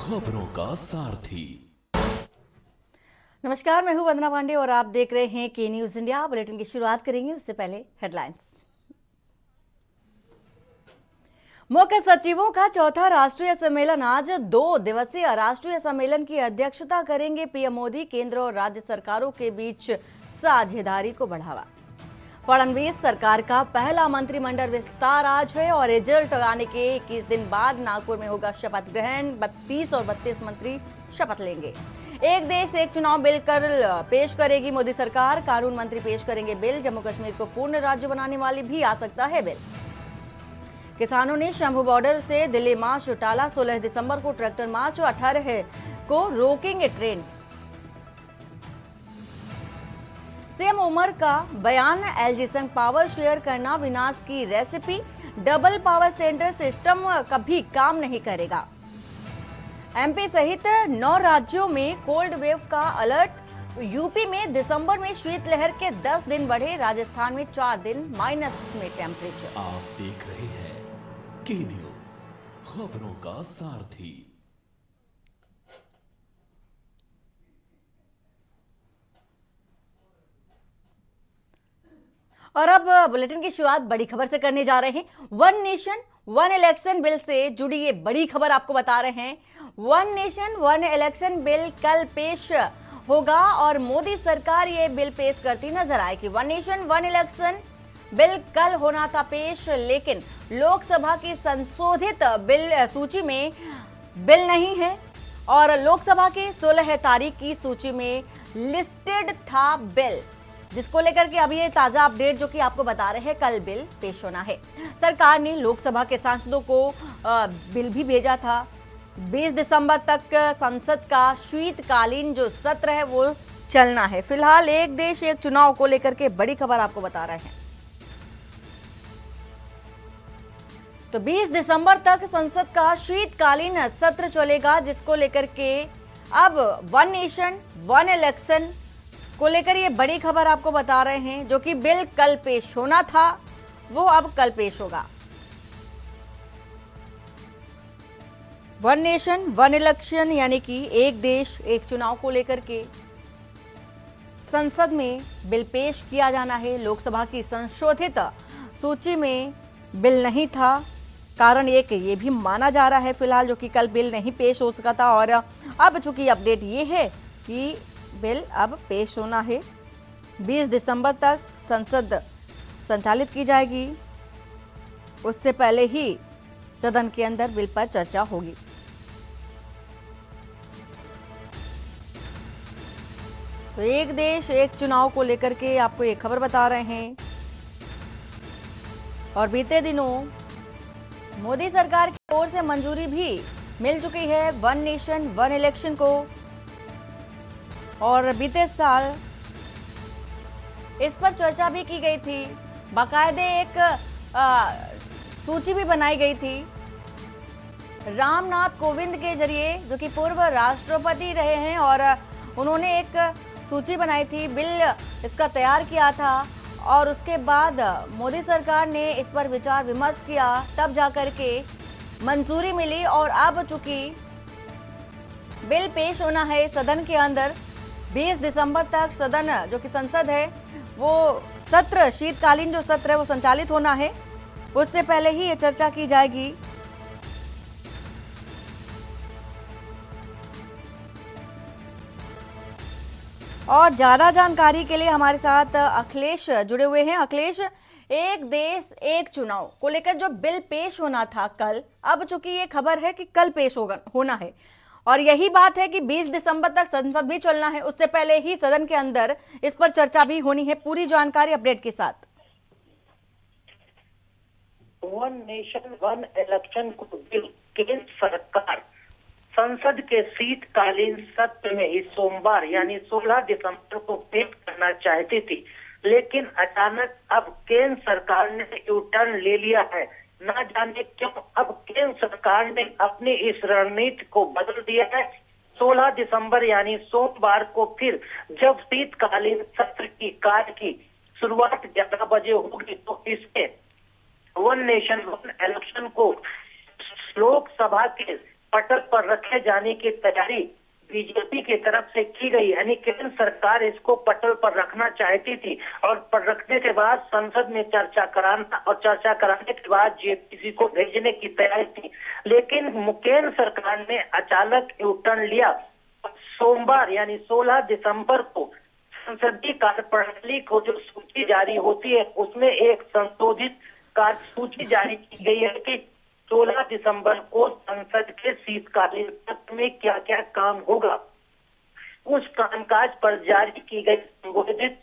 खबरों का सारथी। नमस्कार, मैं हूं वंदना पांडे और आप देख रहे हैं के न्यूज इंडिया। बुलेटिन की शुरुआत करेंगे उससे पहले हेडलाइंस। मुख्य सचिवों का चौथा राष्ट्रीय सम्मेलन आज 2 दिवसीय राष्ट्रीय सम्मेलन की अध्यक्षता करेंगे पीएम मोदी। केंद्र और राज्य सरकारों के बीच साझेदारी को बढ़ावा। फडणवीस सरकार का पहला मंत्रिमंडल विस्तार आज है और रिजल्ट आने के 21 दिन बाद नागपुर में होगा शपथ ग्रहण। 32 और 32 मंत्री शपथ लेंगे। एक देश एक चुनाव बिल कल पेश करेगी मोदी सरकार। कानून मंत्री पेश करेंगे बिल। जम्मू कश्मीर को पूर्ण राज्य बनाने वाली भी आ सकता है बिल। किसानों ने शंभू बॉर्डर से दिल्ली मार्च टाला। 16 दिसंबर को ट्रैक्टर मार्च और 18 को रोकेंगे ट्रेन। सीएम उमर का बयान, एलजी संग पावर शेयर करना विनाश की recipe. Double power centre system कभी काम नहीं करेगा। एमपी सहित 9 राज्यों में कोल्ड वेव का अलर्ट। यूपी में दिसंबर में शीतलहर के 10 दिन बढ़े। राजस्थान में 4 दिन माइनस में टेम्परेचर। आप देख रहे हैं के न्यूज, खबरों का सारथी। और अब बुलेटिन की शुरुआत बड़ी खबर से करने जा रहे हैं। One nation one election bill से जुड़ी ये बड़ी खबर आपको बता रहे हैं। One nation one election bill कल पेश होगा और मोदी सरकार ये बिल पेश करती नजर आएगी। One nation one election bill कल होना था पेश, लेकिन लोकसभा की संशोधित बिल सूची में बिल नहीं है और लोकसभा की 16 तारीख की सूची में लिस्टेड था बिल, जिसको लेकर के अभी ये ताजा अपडेट जो कि आपको बता रहे हैं, कल बिल पेश होना है। सरकार ने लोकसभा के सांसदों को बिल भी भेजा था। 20 दिसंबर तक संसद का शीतकालीन जो सत्र है वो चलना है। फिलहाल एक देश एक चुनाव को लेकर के बड़ी खबर आपको बता रहे हैं। तो 20 दिसंबर तक संसद का शीतकालीन सत्र चलेगा, जिसको लेकर के अब वन नेशन वन इलेक्शन को लेकर ये बड़ी खबर आपको बता रहे हैं। जो कि बिल कल पेश होना था वो अब कल पेश होगा। वन नेशन वन इलेक्शन यानी कि एक देश एक चुनाव को लेकर के संसद में बिल पेश किया जाना है। लोकसभा की संशोधित सूची में बिल नहीं था। कारण एक ये भी माना जा रहा है फिलहाल, जो कि कल बिल नहीं पेश हो सका था और अब चूंकि अपडेट ये है कि बिल अब पेश होना है। 20 दिसंबर तक संसद संचालित की जाएगी। उससे पहले ही सदन के अंदर बिल पर चर्चा होगी। तो एक देश एक चुनाव को लेकर के आपको एक खबर बता रहे हैं। और बीते दिनों मोदी सरकार की ओर से मंजूरी भी मिल चुकी है वन नेशन वन इलेक्शन को। और बीते साल इस पर चर्चा भी की गई थी। बाकायदे एक सूची भी बनाई गई थी। रामनाथ कोविंद के जरिए, जो कि पूर्व राष्ट्रपति रहे हैं, और उन्होंने एक सूची बनाई थी, बिल इसका तैयार किया था। और उसके बाद मोदी सरकार ने इस पर विचार विमर्श किया, तब जाकर के मंजूरी मिली। और अब चूंकि बिल पेश होना है सदन के अंदर, 20 दिसंबर तक सदन जो कि संसद है वो सत्र, शीतकालीन जो सत्र है वो संचालित होना है। उससे पहले ही ये चर्चा की जाएगी। और ज्यादा जानकारी के लिए हमारे साथ अखिलेश जुड़े हुए हैं। अखिलेश, एक देश एक चुनाव को लेकर जो बिल पेश होना था कल, अब चूंकि ये खबर है कि कल पेश होना है और यही बात है कि 20 दिसंबर तक संसद भी चलना है। उससे पहले ही सदन के अंदर इस पर चर्चा भी होनी है। पूरी जानकारी अपडेट के साथ। वन नेशन वन इलेक्शन को बिल केंद्र सरकार संसद के शीतकालीन सत्र में इस सोमवार यानी 16 दिसंबर को पेश करना चाहती थी, लेकिन अचानक अब केंद्र सरकार ने यू टर्न ले लिया है। ना जाने क्यों अब केंद्र सरकार ने अपनी इस रणनीति को बदल दिया है। 16 दिसंबर यानी सोमवार को फिर जब शीतकालीन सत्र की कार्य की शुरुआत 11 बजे होगी, तो इसके वन नेशन वन इलेक्शन को लोकसभा के पटल पर रखे जाने की तैयारी बीजेपी की तरफ से की गई, यानी केंद्र सरकार इसको पटल पर रखना चाहती थी और पर रखने के बाद संसद में चर्चा कराना और चर्चा कराने के बाद जेपीसी को भेजने की तैयारी थी। लेकिन केंद्र सरकार ने अचानक यू टर्न लिया। सोमवार यानी 16 दिसंबर को संसदीय कार्यप्रणाली को जो सूची जारी होती है उसमें एक संशोधित कार्य सूची जारी की गई है कि 16 दिसंबर को संसद के शीतकालीन सत्र में क्या क्या काम होगा। उस कामकाज पर जारी की गई संशोधित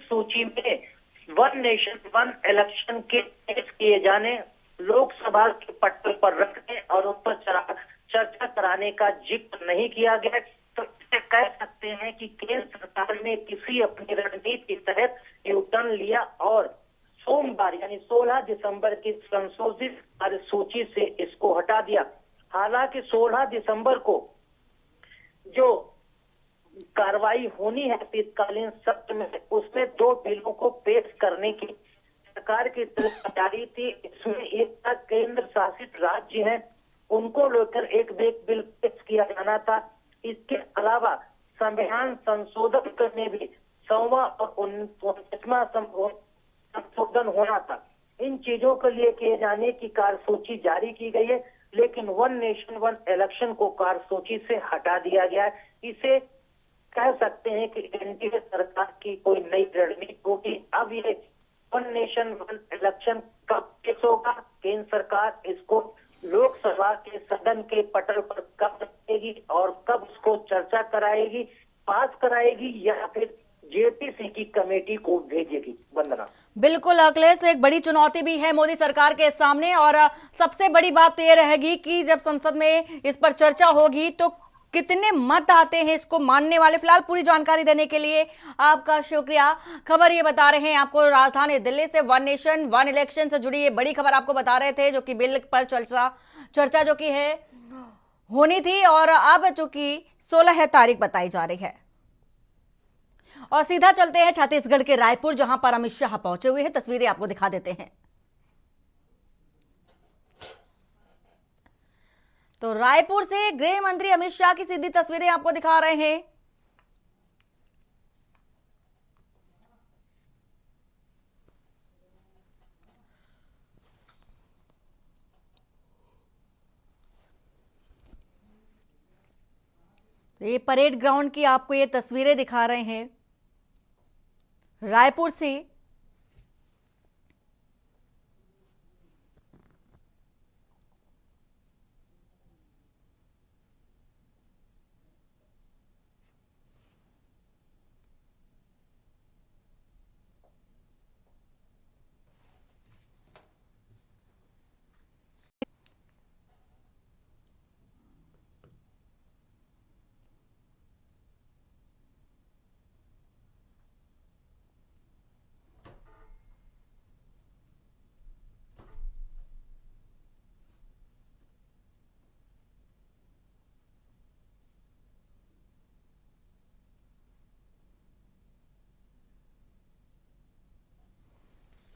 सूची में वन नेशन वन इलेक्शन के पेश किए जाने, लोकसभा के पटल पर रखने और उन पर चर्चा कराने का जिक्र नहीं किया गया। तो इसे कह सकते हैं कि केंद्र सरकार ने किसी अपनी रणनीति के तहत यू टर्न लिया और सोमवार यानी 16 दिसंबर की संशोधित कार्यसूची से इसको हटा दिया। हालांकि 16 दिसंबर को जो कार्रवाई होनी है शीतकालीन सत्र में, उसमें 2 बिलों को पेश करने की सरकार की तरफ तैयारी थी। इसमें एक था केंद्र शासित राज्य है उनको लेकर एक बिल पेश किया जाना था। इसके अलावा संविधान संशोधन करने भी 100वां और 29वां संशोधन होना था। इन चीजों के लिए किए जाने की कार्यसूची जारी की गई है, लेकिन वन नेशन वन इलेक्शन को कार्यसूची से हटा दिया गया है। इसे कह सकते हैं कि एनडीए सरकार की कोई नई रणनीति होगी। अब ये वन नेशन वन इलेक्शन कब पेश होगा, केंद्र सरकार इसको लोकसभा के सदन के पटल पर कब रखेगी और कब उसको चर्चा कराएगी, पास कराएगी या फिर जेपीसी की कमेटी को भेजेगी। वंदना। बिल्कुल अखिलेश, एक बड़ी चुनौती भी है मोदी सरकार के सामने और सबसे बड़ी बात तो ये रहेगी कि जब संसद में इस पर चर्चा होगी तो कितने मत आते हैं इसको मानने वाले। फिलहाल पूरी जानकारी देने के लिए आपका शुक्रिया। खबर ये बता रहे हैं आपको राजधानी दिल्ली से, वन नेशन वन इलेक्शन से जुड़ी ये बड़ी खबर आपको बता रहे थे, जो कि बिल पर चर्चा जो की है होनी थी और अब चूंकि 16 तारीख बताई जा रही है। और सीधा चलते हैं छत्तीसगढ़ के रायपुर, जहां पर अमित शाह पहुंचे हुए हैं। तस्वीरें आपको दिखा देते हैं। तो रायपुर से गृह मंत्री अमित शाह की सीधी तस्वीरें आपको दिखा रहे हैं। तो ये परेड ग्राउंड की आपको ये तस्वीरें दिखा रहे हैं रायपुर से।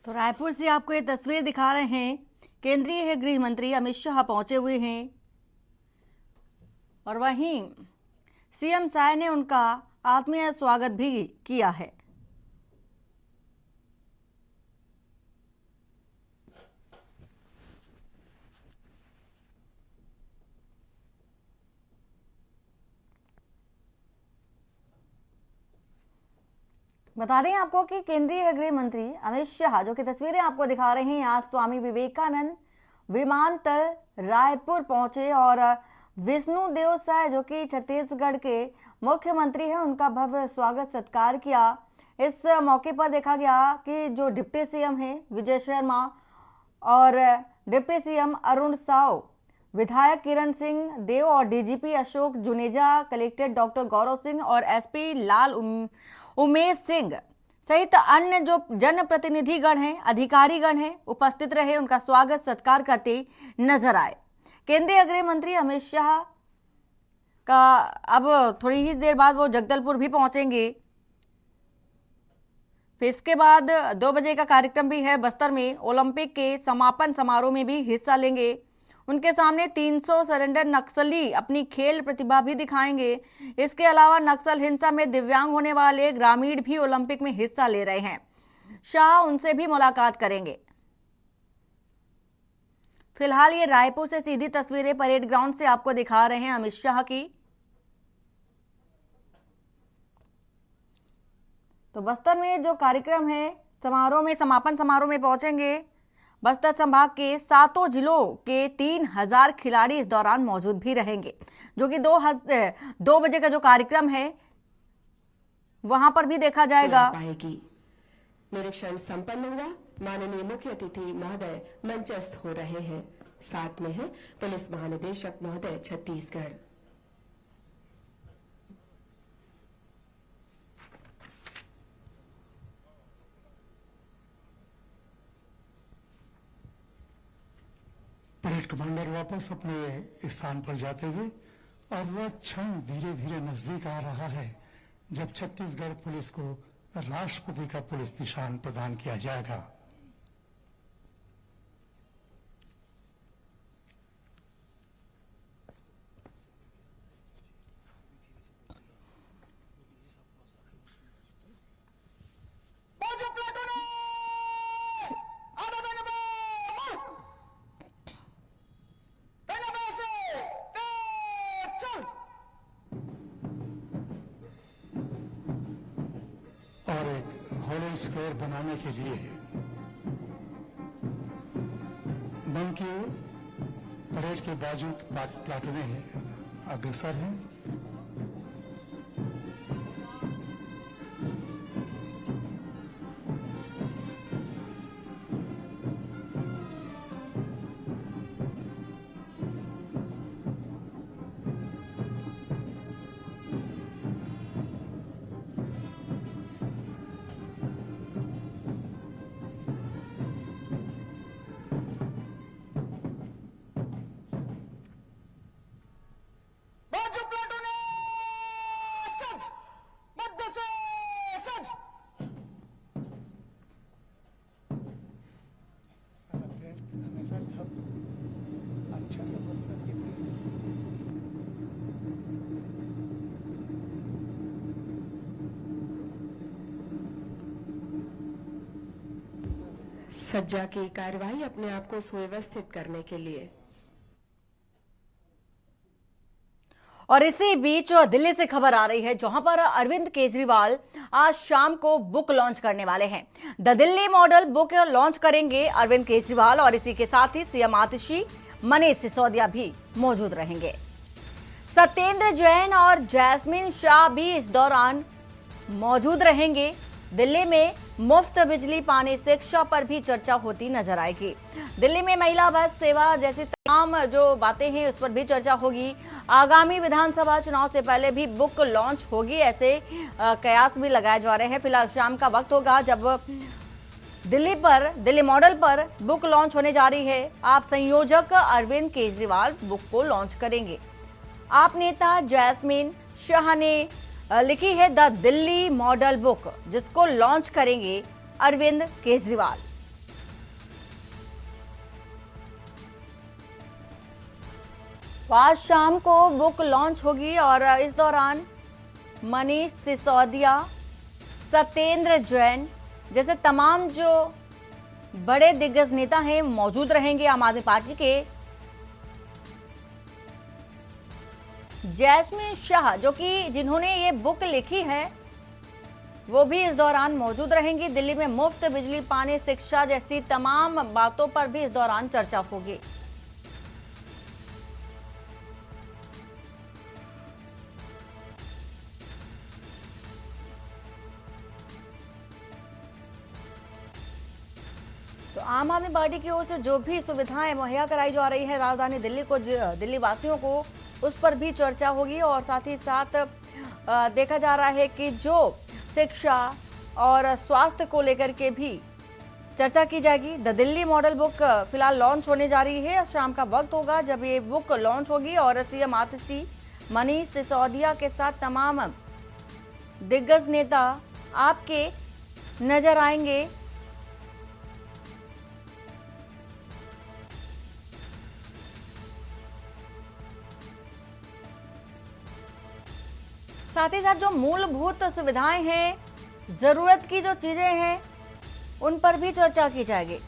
तो रायपुर से आपको ये तस्वीर दिखा रहे हैं। केंद्रीय गृह मंत्री अमित शाह पहुंचे हुए हैं और वहीं सीएम शाह ने उनका आत्मीय स्वागत भी किया है। बता दें आपको कि केंद्रीय गृह मंत्री अमित शाह, जो कि तस्वीरें आपको दिखा रहे हैं, आज स्वामी विवेकानंद विमानतल रायपुर पहुंचे और विष्णुदेव साय, जो कि छत्तीसगढ़ के मुख्यमंत्री हैं, उनका भव्य स्वागत सत्कार किया। इस मौके पर देखा गया कि जो डिप्टी सीएम हैं विजय शर्मा और डिप्टी सीएम अरुण साव, विधायक किरण सिंह देव और DGP Ashok Juneja, collector doctor Gaurav Singh और एसपी लाल उमेश सिंह सहित अन्य जो जनप्रतिनिधिगण हैं, अधिकारीगण हैं, उपस्थित रहे, उनका स्वागत सत्कार करते नजर आए। केंद्रीय गृह मंत्री अमित शाह का अब थोड़ी ही देर बाद वो जगदलपुर भी पहुंचेंगे। फिर इसके बाद 2 बजे का कार्यक्रम भी है बस्तर में, ओलंपिक के समापन समारोह में भी हिस्सा लेंगे। उनके सामने 300 सरेंडर नक्सली अपनी खेल प्रतिभा भी दिखाएंगे। इसके अलावा नक्सल हिंसा में दिव्यांग होने वाले ग्रामीण भी ओलंपिक में हिस्सा ले रहे हैं। शाह उनसे भी मुलाकात करेंगे। फिलहाल ये रायपुर से सीधी तस्वीरें परेड ग्राउंड से आपको दिखा रहे हैं अमित शाह की। तो बस्तर में जो कार्यक्रम है, समारोह में, समापन समारोह में पहुंचेंगे। बस्तर संभाग के 7 जिलों के 3000 खिलाड़ी इस दौरान मौजूद भी रहेंगे, जो कि 2 बजे का जो कार्यक्रम है वहां पर भी देखा जाएगा। निरीक्षण संपन्न हुआ। माननीय मुख्य अतिथि महोदय मंचस्थ हो रहे हैं। साथ में है पुलिस महानिदेशक महोदय छत्तीसगढ़। परेड कमांडर वापस अपने स्थान पर जाते हुए, और वह क्षण धीरे धीरे नजदीक आ रहा है जब छत्तीसगढ़ पुलिस को राष्ट्रपति का पुलिस निशान प्रदान किया जाएगा। और एक होलो स्क्वायर बनाने के लिए बम की परेड के बाजू प्लाटूनें अग्रसर हैं। सज्जा की कार्रवाई अपने आप को सुव्यवस्थित करने के लिए। और इसी बीच दिल्ली से खबर आ रही है, जहां पर अरविंद केजरीवाल आज शाम को बुक लॉन्च करने वाले हैं। The Delhi model book launch करेंगे अरविंद केजरीवाल, और इसी के साथ ही सीएम आतिशी मनीष सिसोदिया भी मौजूद रहेंगे। सत्येंद्र जैन और जैस्मिन शाह भी इस दौरान मौजूद रहेंगे। दिल्ली में मुफ्त बिजली पानी शिक्षा पर भी चर्चा होती नजर आएगी। दिल्ली में महिला बस सेवा जैसी तमाम जो बातें हैं उस पर भी चर्चा होगी। आगामी विधानसभा चुनाव से पहले भी बुक लॉन्च होगी, ऐसे कयास भी लगाए जा रहे हैं। फिलहाल शाम का वक्त होगा जब दिल्ली मॉडल पर बुक लॉन्च होने जा रही है। आप संयोजक अरविंद केजरीवाल बुक को लॉन्च करेंगे। आप नेता जैस्मिन शाह ने लिखी है द दिल्ली मॉडल बुक, जिसको लॉन्च करेंगे अरविंद केजरीवाल। आज शाम को बुक लॉन्च होगी और इस दौरान मनीष सिसोदिया, सत्येंद्र जैन जैसे तमाम जो बड़े दिग्गज नेता हैं मौजूद रहेंगे। आम आदमी पार्टी के जैस्मिन शाह, जो कि जिन्होंने ये बुक लिखी है, वो भी इस दौरान मौजूद रहेंगी। दिल्ली में मुफ्त बिजली पानी शिक्षा जैसी तमाम बातों पर भी इस दौरान चर्चा होगी। तो आम आदमी पार्टी की ओर से जो भी सुविधाएं मुहैया कराई जा रही है राजधानी दिल्ली को, दिल्ली वासियों को, उस पर भी चर्चा होगी। और साथ ही साथ देखा जा रहा है कि जो शिक्षा और स्वास्थ्य को लेकर के भी चर्चा की जाएगी। द दिल्ली मॉडल बुक फिलहाल लॉन्च होने जा रही है। शाम का वक्त होगा जब ये बुक लॉन्च होगी और सीएम आतिशी मनीष सिसोदिया के साथ तमाम दिग्गज नेता आपके नजर आएंगे। साथ ही साथ जो मूलभूत सुविधाएं हैं, जरूरत की जो चीजें हैं, उन पर भी चर्चा की जाएगी।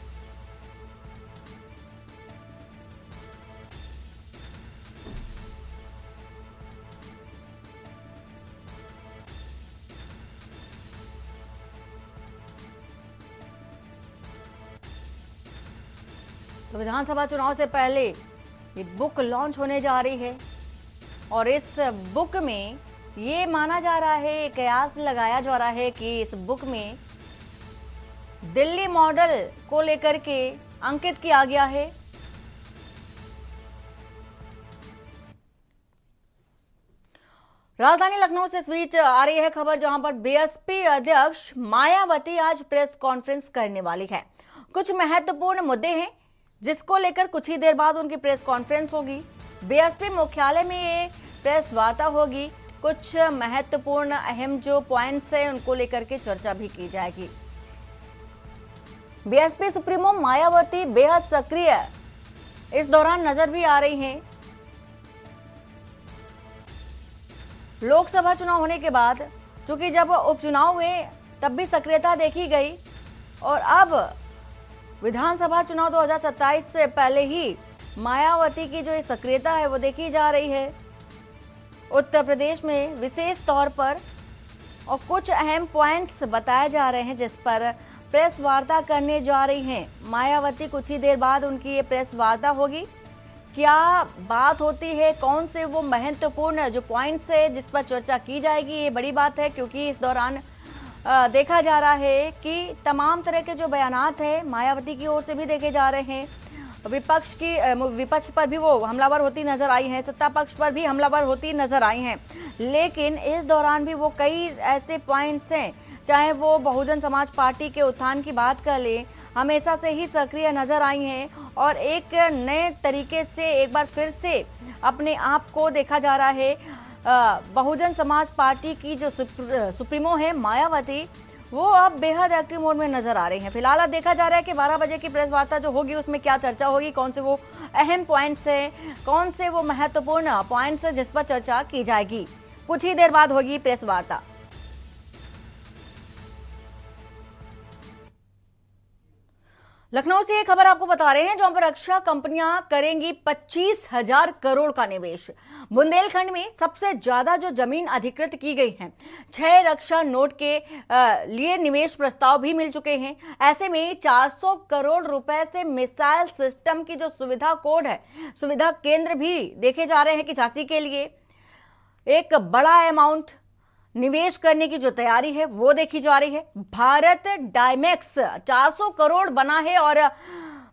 तो विधानसभा चुनाव से पहले ये बुक लॉन्च होने जा रही है और इस बुक में ये माना जा रहा है, कयास लगाया जा रहा है कि इस बुक में दिल्ली मॉडल को लेकर के अंकित किया गया है। राजधानी लखनऊ से इस बीच आ रही है खबर, जहां पर बीएसपी अध्यक्ष मायावती आज प्रेस कॉन्फ्रेंस करने वाली है। कुछ महत्वपूर्ण मुद्दे हैं जिसको लेकर कुछ ही देर बाद उनकी प्रेस कॉन्फ्रेंस होगी। बीएसपी मुख्यालय में ये प्रेस वार्ता होगी। कुछ महत्वपूर्ण अहम जो पॉइंट्स हैं उनको लेकर के चर्चा भी की जाएगी। बीएसपी सुप्रीमो मायावती बेहद सक्रिय इस दौरान नजर भी आ रही हैं। लोकसभा चुनाव होने के बाद, क्योंकि जब उपचुनाव हुए तब भी सक्रियता देखी गई और अब विधानसभा चुनाव 2027 से पहले ही मायावती की जो सक्रियता है वो देखी जा रही है उत्तर प्रदेश में विशेष तौर पर। और कुछ अहम पॉइंट्स बताए जा रहे हैं जिस पर प्रेस वार्ता करने जा रही हैं मायावती। कुछ ही देर बाद उनकी ये प्रेस वार्ता होगी। क्या बात होती है, कौन से वो महत्वपूर्ण जो पॉइंट्स है जिस पर चर्चा की जाएगी, ये बड़ी बात है क्योंकि इस दौरान देखा जा रहा है कि तमाम तरह के जो बयानात हैं मायावती की ओर से भी देखे जा रहे हैं। विपक्ष पर भी वो हमलावर होती नजर आई हैं, सत्ता पक्ष पर भी हमलावर होती नजर आई हैं, लेकिन इस दौरान भी वो कई ऐसे पॉइंट्स हैं, चाहे वो बहुजन समाज पार्टी के उत्थान की बात कर ले, हमेशा से ही सक्रिय नजर आई हैं और एक नए तरीके से एक बार फिर से अपने आप को देखा जा रहा है। बहुजन समाज पार्टी की जो सुप्रीमो है मायावती, वो अब बेहद एक्टिव मोड में नजर आ रही हैं। फिलहाल अब देखा जा रहा है कि 12 बजे की प्रेस वार्ता जो होगी उसमें क्या चर्चा होगी, कौन से वो अहम पॉइंट्स हैं, कौन से वो महत्वपूर्ण पॉइंट्स हैं जिस पर चर्चा की जाएगी। कुछ ही देर बाद होगी प्रेस वार्ता। लखनऊ से एक खबर आपको बता रहे हैं जहां पर रक्षा कंपनियां करेंगी 25,000 करोड़ का निवेश। बुंदेलखंड में सबसे ज्यादा जो जमीन अधिकृत की गई है, 6 रक्षा नोट के लिए निवेश प्रस्ताव भी मिल चुके हैं। ऐसे में 400 करोड़ रुपए से मिसाइल सिस्टम की जो सुविधा कोड है, सुविधा केंद्र भी देखे जा रहे हैं कि झांसी के लिए एक बड़ा अमाउंट निवेश करने की जो तैयारी है वो देखी जा रही है। भारत डायमेक्स 400 करोड़ बना है और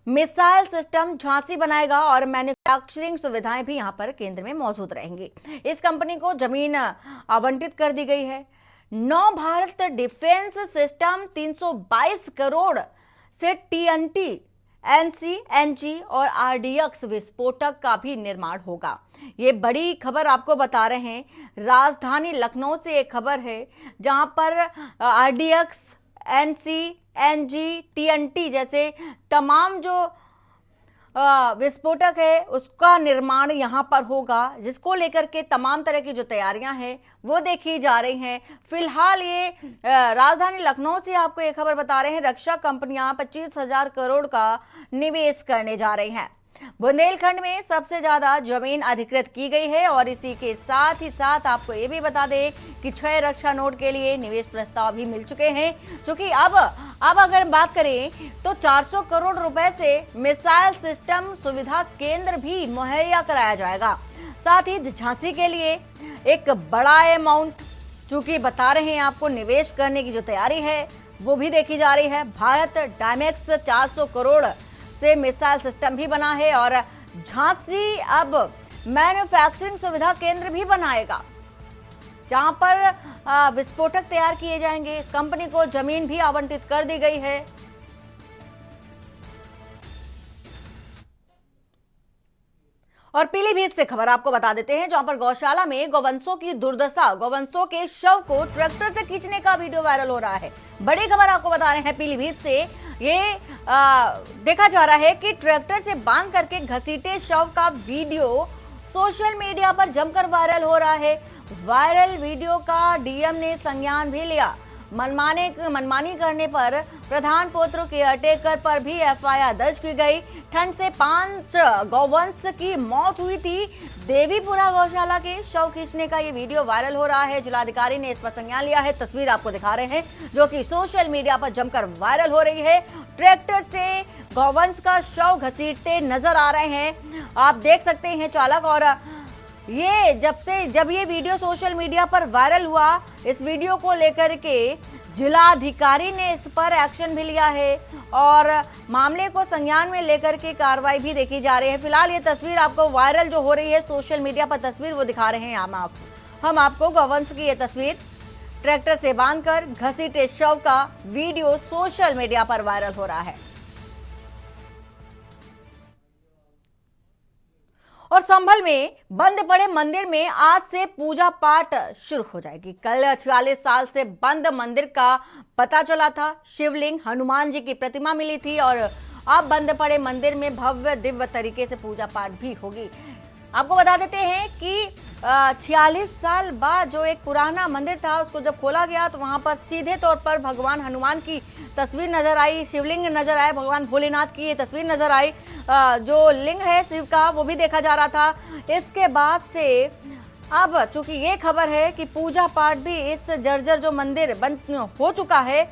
मिसाइल सिस्टम झांसी बनाएगा और मैन्युफैक्चरिंग सुविधाएं भी यहां पर केंद्र में मौजूद रहेंगी। इस कंपनी को जमीन आवंटित कर दी गई है। नौ भारत डिफेंस सिस्टम 322 करोड़ से TNT, NC, NG और RDX विस्फोटक का भी निर्माण होगा। ये बड़ी खबर आपको बता रहे हैं। राजधानी लखनऊ से एक खबर है जहां पर RDX, NC, NG, TNT जैसे तमाम जो विस्फोटक है उसका निर्माण यहां पर होगा, जिसको लेकर के तमाम तरह की जो तैयारियां हैं वो देखी जा रही हैं। फिलहाल ये राजधानी लखनऊ से आपको एक खबर बता रहे हैं, रक्षा कंपनियां 25,000 करोड़ का निवेश करने जा रही हैं। बुंदेलखंड में सबसे ज्यादा जमीन अधिकृत की गई है और इसी के साथ ही साथ आपको ये भी बता दें कि 6 रक्षा नोट के लिए निवेश प्रस्ताव भी मिल चुके हैं, क्योंकि अब अगर बात करें तो 400 करोड़ रुपए से मिसाइल सिस्टम सुविधा केंद्र भी मुहैया कराया जाएगा। साथ ही झांसी के लिए एक बड़ा अमाउंट चूंकि बता रहे हैं आपको निवेश करने की जो तैयारी है वो भी देखी जा रही है। भारत डायमेक्स 400 करोड़ से मिसाइल सिस्टम भी बना है और झांसी अब मैन्युफैक्चरिंग सुविधा केंद्र भी बनाएगा जहां पर विस्फोटक तैयार किए जाएंगे। इस कंपनी को जमीन भी आवंटित कर दी गई है। और पीलीभीत से खबर आपको बता देते हैं जहां पर गौशाला में गौवंशों की दुर्दशा, गौवंशों के शव को ट्रैक्टर से खींचने का वीडियो वायरल हो रहा है। बड़ी खबर आपको बता रहे हैं पीलीभीत से। ये देखा जा रहा है कि ट्रैक्टर से बांध करके घसीटे शव का वीडियो सोशल मीडिया पर जमकर वायरल हो रहा है। वायरल वीडियो का डीएम ने संज्ञान भी लिया। मनमानी करने पर प्रधान पौत्र केयरटेकर पर भी एफआईआर दर्ज की गई। ठंड से 5 गौवंश की मौत हुई थी। देवीपुरा गौशाला के शव खींचने का ये वीडियो वायरल हो रहा है। जिलाधिकारी ने इस पर संज्ञान लिया है। तस्वीर आपको दिखा रहे हैं जो कि सोशल मीडिया पर जमकर वायरल हो रही है। ट्रैक्टर से गौवंश का शव घसीटते नजर आ रहे हैं। आप देख सकते हैं चालक। और ये जब ये वीडियो सोशल मीडिया पर वायरल हुआ, इस वीडियो को लेकर के जिलाधिकारी ने इस पर एक्शन भी लिया है और मामले को संज्ञान में लेकर के कार्रवाई भी देखी जा रही है। फिलहाल ये तस्वीर आपको वायरल जो हो रही है सोशल मीडिया पर, तस्वीर वो दिखा रहे हैं हम आपको गौवंश की ये तस्वीर, ट्रैक्टर से बांधकर घसीटे शव का वीडियो सोशल मीडिया पर वायरल हो रहा है। और संभल में बंद पड़े मंदिर में आज से पूजा पाठ शुरू हो जाएगी। कल 46 साल से बंद मंदिर का पता चला था। शिवलिंग, हनुमान जी की प्रतिमा मिली थी और अब बंद पड़े मंदिर में भव्य दिव्य तरीके से पूजा पाठ भी होगी। आपको बता देते हैं कि 46 साल बाद जो एक पुराना मंदिर था उसको जब खोला गया तो वहां पर सीधे तौर पर भगवान हनुमान की तस्वीर नजर आई, शिवलिंग नजर आए, भगवान भोलेनाथ की ये तस्वीर नजर आई। जो लिंग है शिव का वो भी देखा जा रहा था। इसके बाद से अब चूंकि ये खबर है कि पूजा पाठ भी इस जर्जर जो मंदिर बंद हो चुका है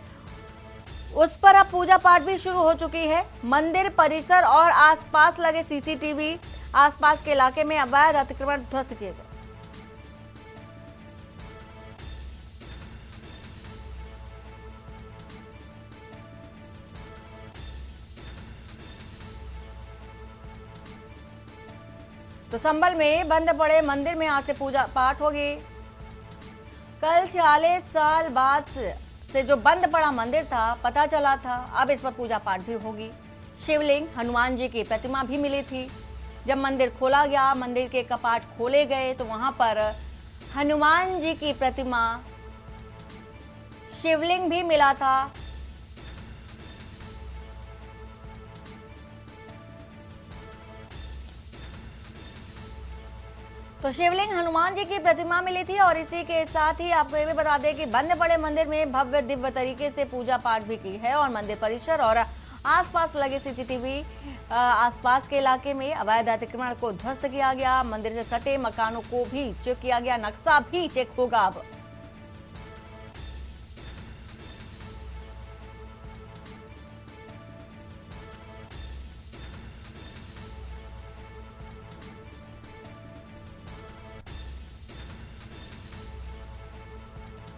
उस पर अब पूजा पाठ भी शुरू हो चुकी है। मंदिर परिसर और आसपास लगे सीसीटीवी, आसपास के इलाके में अवैध अतिक्रमण ध्वस्त किए गए। तो संभल में बंद पड़े मंदिर में आज से पूजा पाठ होगी। कल 46 साल बाद से जो बंद पड़ा मंदिर था पता चला था, अब इस पर पूजा पाठ भी होगी। शिवलिंग, हनुमान जी की प्रतिमा भी मिली थी। जब मंदिर खोला गया, मंदिर के कपाट खोले गए तो वहां पर हनुमान जी की प्रतिमा, शिवलिंग भी मिला था। तो शिवलिंग, हनुमान जी की प्रतिमा मिली थी और इसी के साथ ही आपको ये भी बता दें कि बंद पड़े मंदिर में भव्य दिव्य तरीके से पूजा पाठ भी की है और मंदिर परिसर और आसपास लगे सीसीटीवी, आसपास के इलाके में अवैध अतिक्रमण को ध्वस्त किया गया। मंदिर से सटे मकानों को भी चेक किया गया, नक्शा भी चेक होगा अब।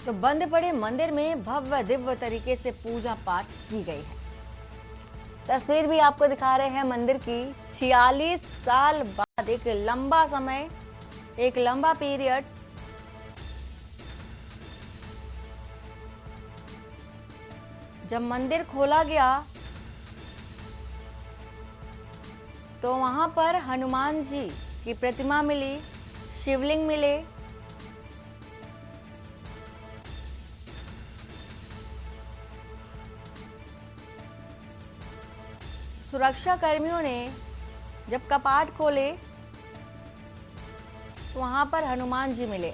तो बंद पड़े मंदिर में भव्य दिव्य तरीके से पूजा पाठ की गई है। तस्वीर भी आपको दिखा रहे हैं मंदिर की। 46 साल बाद एक लंबा समय, एक लंबा पीरियड जब मंदिर खोला गया तो वहां पर हनुमान जी की प्रतिमा मिली, शिवलिंग मिले। सुरक्षा कर्मियों ने जब कपाट खोले तो वहां पर हनुमान जी मिले।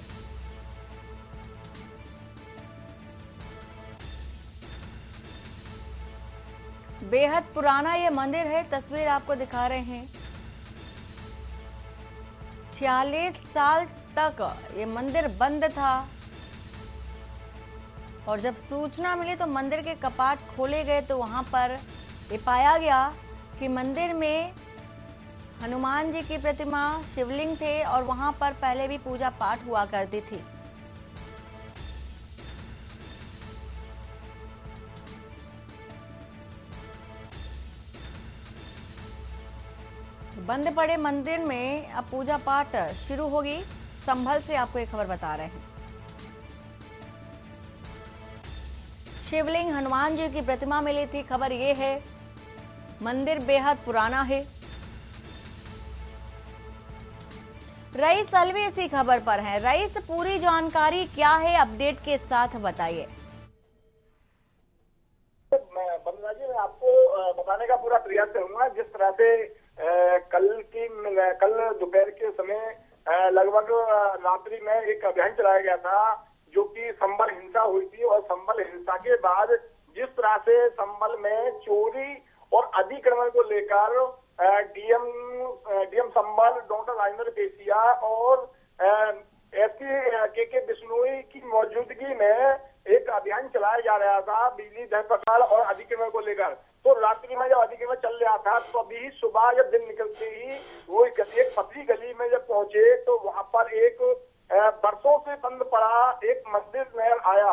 बेहद पुराना ये मंदिर है, तस्वीर आपको दिखा रहे हैं। 46 साल तक ये मंदिर बंद था और जब सूचना मिली तो मंदिर के कपाट खोले गए तो वहां पर ये पाया गया कि मंदिर में हनुमान जी की प्रतिमा, शिवलिंग थे और वहां पर पहले भी पूजा पाठ हुआ करती थी। बंद पड़े मंदिर में अब पूजा पाठ शुरू होगी। संभल से आपको एक खबर बता रहे हैं। शिवलिंग, हनुमान जी की प्रतिमा मिली थी। खबर ये है मंदिर बेहद पुराना है। रईस अलवी इसी खबर पर है। रईस, पूरी जानकारी क्या है, अपडेट के साथ बताइए। बंदना जी, मैं आपको बताने का पूरा प्रयास करूंगा। जिस तरह से कल दोपहर के समय लगभग रात्रि में एक अभियान चलाया गया था जो कि संभल हिंसा हुई थी। और संभल हिंसा के बाद जिस तरह से संभल में चोरी और अतिक्रमण को लेकर डीएम संभल डॉक्टर राजेंद्र पेशिया और एसपी के बिश्नोई की मौजूदगी में एक अभियान चलाया जा रहा था बिजली धरपकड़ और अधिक्रमण को लेकर। तो रात्रि में जब अधिक्रमण चल रहा था तो अभी सुबह जब दिन निकलते ही वो एक पतली गली में जब पहुंचे तो वहां पर एक बरसों से बंद पड़ा एक मंदिर नजर आया।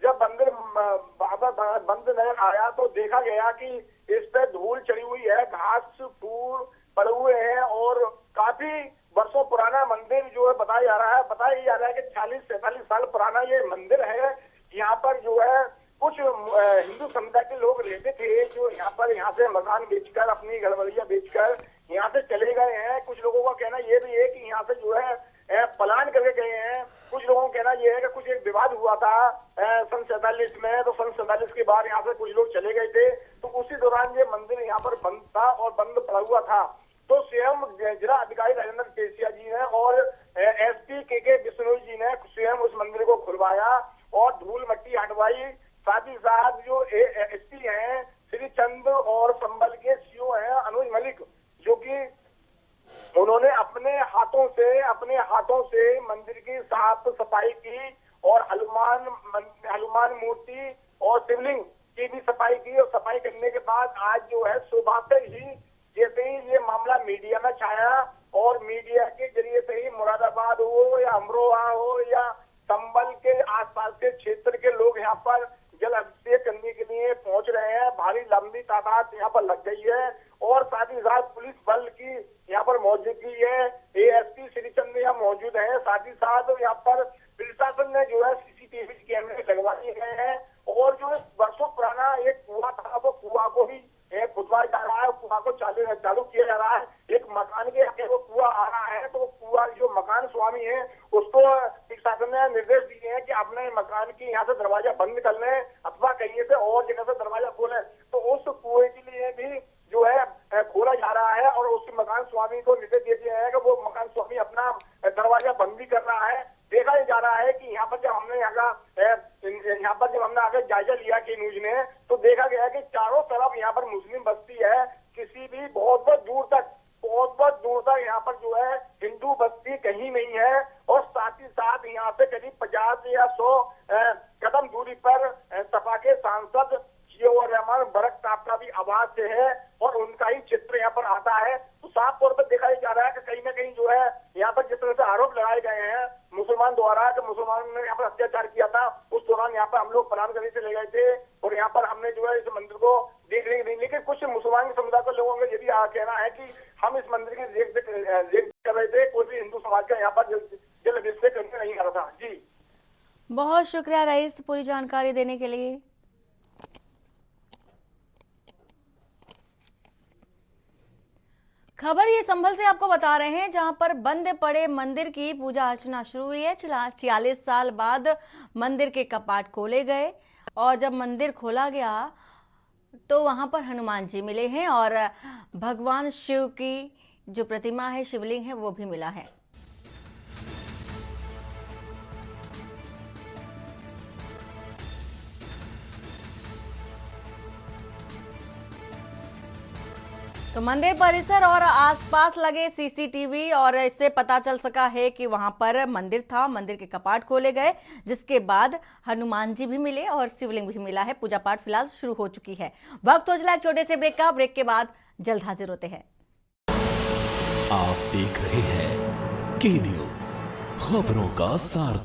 जब मंदिर बंद नजर आया तो देखा गया कि इस पे धूल चढ़ी हुई है, घास फूल पड़े हुए हैं और काफी वर्षों पुराना मंदिर जो है बताया जा रहा है कि 40-45 साल पुराना ये मंदिर है। यहाँ पर जो है कुछ हिंदू समुदाय के लोग रहते थे जो यहाँ से मकान बेचकर अपनी गड़बड़ियां बेचकर यहाँ से चले गए हैं। कुछ लोगों का कहना ये भी है कि यहाँ से जो है पलायन करके गए हैं। कुछ लोगों का कहना यह है कि कुछ एक विवाद हुआ था सन 47 में, तो सन 47 के बाद यहाँ से कुछ लोग चले गए थे। तो उसी दौरान ये मंदिर यहाँ पर बंद था और बंद पड़ा हुआ था। तो स्वयं जिला अधिकारी राजेंद्र पेशिया जी ने और एसपी के बिश्नोई जी ने स्वयं उस मंदिर को खुलवाया और धूल मट्टी हटवाई। साथ ही साथ जो एसपी हैं श्री चंद और संभल के सीओ हैं अनुज मलिक, जो कि उन्होंने अपने हाथों से मंदिर की साफ सफाई की और हनुमान मूर्ति और शिवलिंग की भी सफाई की। और सफाई करने के बाद आज जो है सुबह से ही जैसे ही ये मामला मीडिया में छाया और मीडिया के जरिए से ही मुरादाबाद हो या अमरोहा हो या संभल के आसपास के क्षेत्र के लोग यहाँ पर जल अभिषेक करने के लिए पहुंच रहे हैं। भारी लंबी तादाद यहाँ पर लग गई है और साथ ही साथ पुलिस बल की यहाँ पर मौजूदगी है। एएसपी श्री चंद यहाँ मौजूद है। साथ ही साथ यहाँ पर प्रशासन ने जो है सीसीटीवी कैमरे लगवा दिए गए हैं और जो वर्षों पुराना एक कुआं था वो कुआं को ही खुदवाया जा रहा है, कुआं को चालू किया जा रहा है। एक मकान के आगे वो कुआं आ रहा है तो कुआं जो मकान स्वामी है उसको प्रशासन ने निर्देश दिए हैं कि अपने मकान की यहाँ से दरवाजा बंद कर लें अथवा कहीं से और जगह से दरवाजा खोलें। तो उस कुएं के लिए भी जो है खोला जा रहा है और उस मकान स्वामी को निर्देश दिए गए हैं कि वो मकान स्वामी अपना दरवाजा बंद भी कर रहा है। देखा जा रहा है कि यहाँ पर जब हमने आगे जायजा लिया कि न्यूज ने तो देखा गया कि चारों तरफ यहाँ पर मुस्लिम बस्ती है। किसी भी बहुत दूर तक यहाँ पर जो है हिंदू बस्ती कहीं नहीं है। और साथ ही साथ यहाँ से करीब 50 या 100 कदम दूरी पर सपा के सांसद जियाउर रहमान बरक साहब का भी आवाज से है और उनका ही चित्र यहाँ पर आता है। तो साफ तौर पर देखा जा रहा है कि कहीं ना कहीं जो है यहाँ पर जिस तरह से आरोप लगाए गए हैं मुसलमान द्वारा कि मुसलमान ने यहाँ पर अत्याचार किया था, उस दौरान यहाँ पर हम लोग पलायन करने से ले गए थे और यहाँ पर हमने जो है इस मंदिर को देखने के नहीं। लेकिन कुछ मुसलमान समुदाय के लोगों का यदि कहना है कि हम इस मंदिर की देख कर रहे थे, कोई भी हिंदू समाज का यहाँ पर जल अभिषेक करने नहीं आ रहा था। जी बहुत शुक्रिया रईस पूरी जानकारी देने के लिए। खबर ये संभल से आपको बता रहे हैं जहां पर बंद पड़े मंदिर की पूजा अर्चना शुरू हुई है। 46 साल बाद मंदिर के कपाट खोले गए और जब मंदिर खोला गया तो वहां पर हनुमान जी मिले हैं और भगवान शिव की जो प्रतिमा है, शिवलिंग है, वो भी मिला है। तो मंदिर परिसर और आसपास लगे सीसीटीवी और इससे पता चल सका है कि वहां पर मंदिर था, मंदिर के कपाट खोले गए जिसके बाद हनुमान जी भी मिले और शिवलिंग भी मिला है। पूजा पाठ फिलहाल शुरू हो चुकी है। वक्त हो चला एक छोटे से ब्रेक का। ब्रेक के बाद जल्द हाजिर होते हैं। आप देख रहे हैं के न्यूज, खबरों का सारथी।